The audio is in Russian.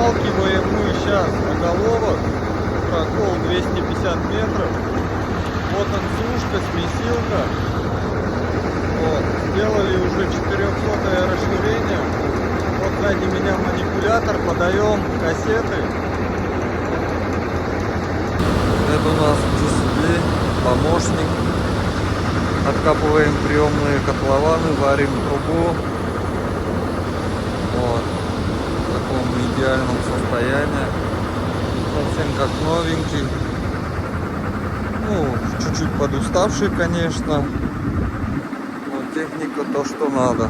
Проталкиваем мы сейчас оголовок, прокол 250 метров. Вот он сушка, смесилка. Вот. Сделали уже 400-е расширение. Вот сзади меня манипулятор, подаем кассеты. Это у нас дисплей, помощник. Откапываем приемные котлованы, варим трубу. Вот. В таком идеальном состоянии. Совсем как новенький. Ну, чуть-чуть подуставший, конечно. Но техника то, что надо.